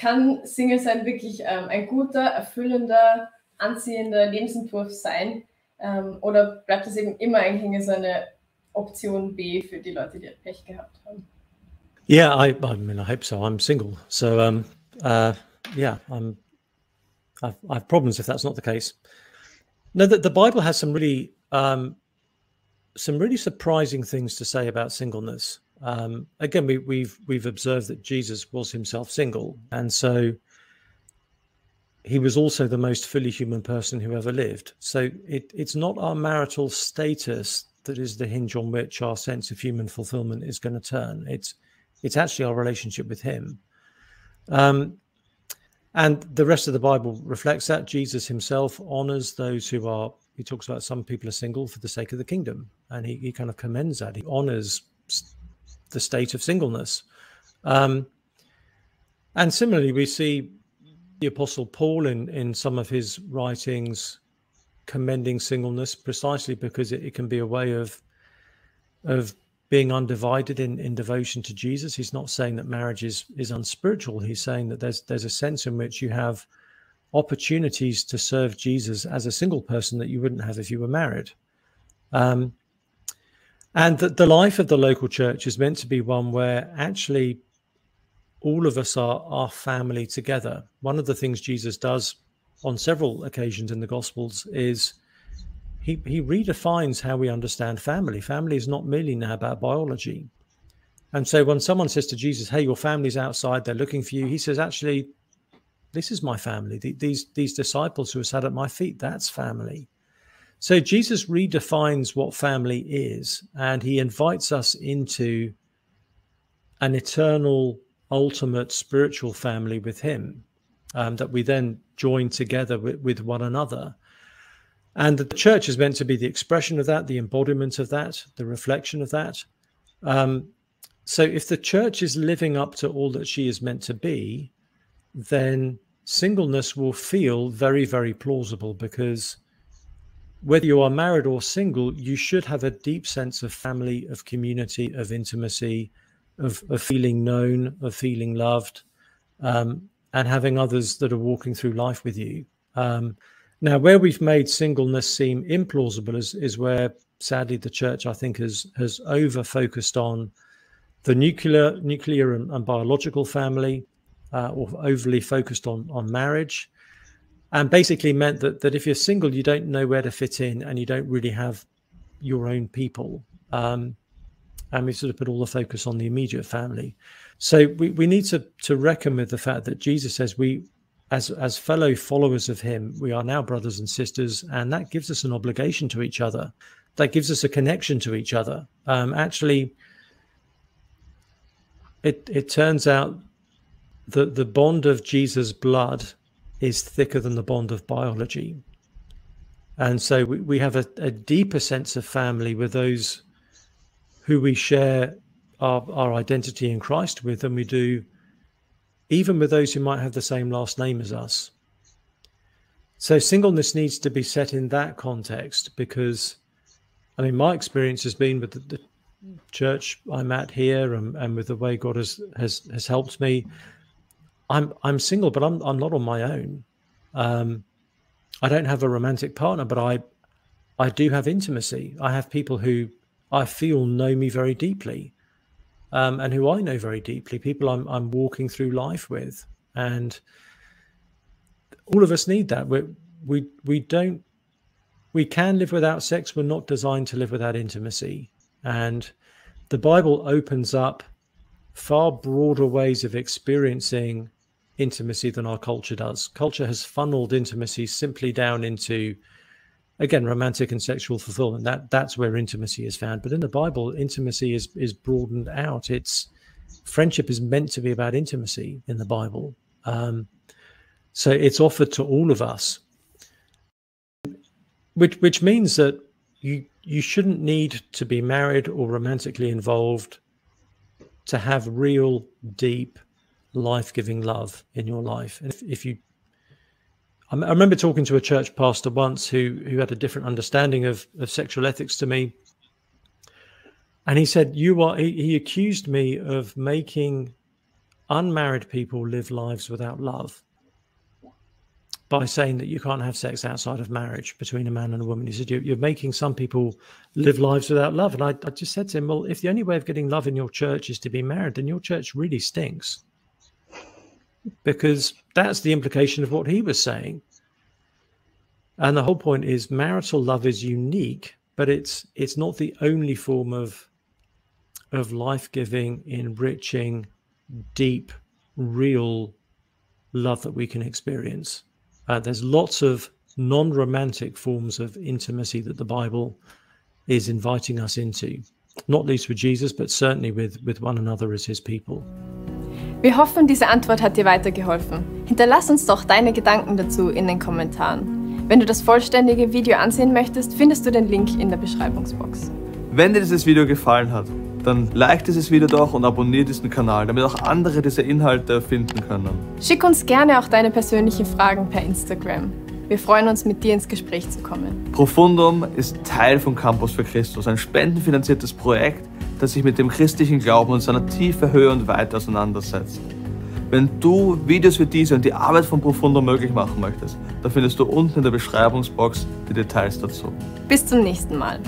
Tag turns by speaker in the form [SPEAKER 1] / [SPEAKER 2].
[SPEAKER 1] kann Single-Sein wirklich ein guter, erfüllender, anziehender Lebensentwurf sein? Oder bleibt es eben immer eigentlich so eine Option B für die Leute, die Pech gehabt haben?
[SPEAKER 2] Yeah, I mean, I hope so. I'm single, so yeah, I have problems if that's not the case. No, the Bible has some really surprising things to say about singleness. Again, we've observed that Jesus was himself single, and so he was also the most fully human person who ever lived. So it's not our marital status that is the hinge on which our sense of human fulfillment is going to turn. It's actually our relationship with him. And the rest of the Bible reflects that. Jesus himself honors those who are, he talks about some people are single for the sake of the kingdom. And he kind of commends that. He honors the state of singleness. And similarly, we see the Apostle Paul in some of his writings commending singleness precisely because it can be a way of being undivided in devotion to Jesus. He's not saying that marriage is unspiritual. He's saying that there's a sense in which you have opportunities to serve Jesus as a single person that you wouldn't have if you were married. And that the life of the local church is meant to be one where actually all of us are family together. One of the things Jesus does on several occasions in the Gospels is he redefines how we understand family. Family is not merely now about biology. And so when someone says to Jesus, hey, your family's outside, they're looking for you, he says, actually, this is my family. These disciples who are sat at my feet, that's family. So Jesus redefines what family is, and he invites us into an eternal, ultimate spiritual family with him, that we then join together with one another. And the church is meant to be the expression of that, the embodiment of that, the reflection of that. So if the church is living up to all that she is meant to be, then singleness will feel very, very plausible, because whether you are married or single, you should have a deep sense of family, of community, of intimacy, of feeling known, of feeling loved, and having others that are walking through life with you. Now, where we've made singleness seem implausible is where, sadly, the church, I think, has over-focused on the nuclear and biological family, or overly focused on marriage, and basically meant that if you're single, you don't know where to fit in and you don't really have your own people. And we sort of put all the focus on the immediate family. So we need to reckon with the fact that Jesus says we, as fellow followers of him, we are now brothers and sisters, and that gives us an obligation to each other. That gives us a connection to each other. Actually, it turns out that the bond of Jesus' blood is thicker than the bond of biology. And so we have a deeper sense of family with those who we share our identity in Christ with than we do even with those who might have the same last name as us. So singleness needs to be set in that context, because, I mean, my experience has been with the church I'm at here, and with the way God has helped me. I'm single, but I'm not on my own. I don't have a romantic partner, but I do have intimacy. I have people who I feel know me very deeply, and who I know very deeply, people I'm walking through life with. And all of us need that. We can live without sex. We're not designed to live without intimacy. And the Bible opens up far broader ways of experiencing intimacy than our culture does. Culture has funneled intimacy simply down into, again, romantic and sexual fulfillment. That's where intimacy is found. But in the Bible, intimacy is broadened out. Friendship is meant to be about intimacy in the Bible. So it's offered to all of us, which means that you shouldn't need to be married or romantically involved to have real, deep, life-giving love in your life. And I remember talking to a church pastor once who had a different understanding of sexual ethics to me. And he said, he accused me of making unmarried people live lives without love by saying that you can't have sex outside of marriage between a man and a woman. He said, you're making some people live lives without love. And I just said to him, well, if the only way of getting love in your church is to be married, then your church really stinks. Because that's the implication of what he was saying. And the whole point is marital love is unique, but it's not the only form of life-giving, enriching, deep, real love that we can experience. There's lots of non-romantic forms of intimacy that the Bible is inviting us into, not least with Jesus, but certainly with one another as his people.
[SPEAKER 1] Wir hoffen, diese Antwort hat dir weitergeholfen. Hinterlass uns doch deine Gedanken dazu in den Kommentaren. Wenn du das vollständige Video ansehen möchtest, findest du den Link in der Beschreibungsbox.
[SPEAKER 3] Wenn dir dieses Video gefallen hat, dann like dieses Video doch und abonniere diesen Kanal, damit auch andere diese Inhalte finden können.
[SPEAKER 1] Schick uns gerne auch deine persönlichen Fragen per Instagram. Wir freuen uns, mit dir ins Gespräch zu kommen.
[SPEAKER 3] Profundum ist Teil von Campus für Christus, ein spendenfinanziertes Projekt, das sich mit dem christlichen Glauben und seiner Tiefe, Höhe und Weite auseinandersetzt. Wenn du Videos wie diese und die Arbeit von Profundum möglich machen möchtest, dann findest du unten in der Beschreibungsbox die Details dazu.
[SPEAKER 1] Bis zum nächsten Mal.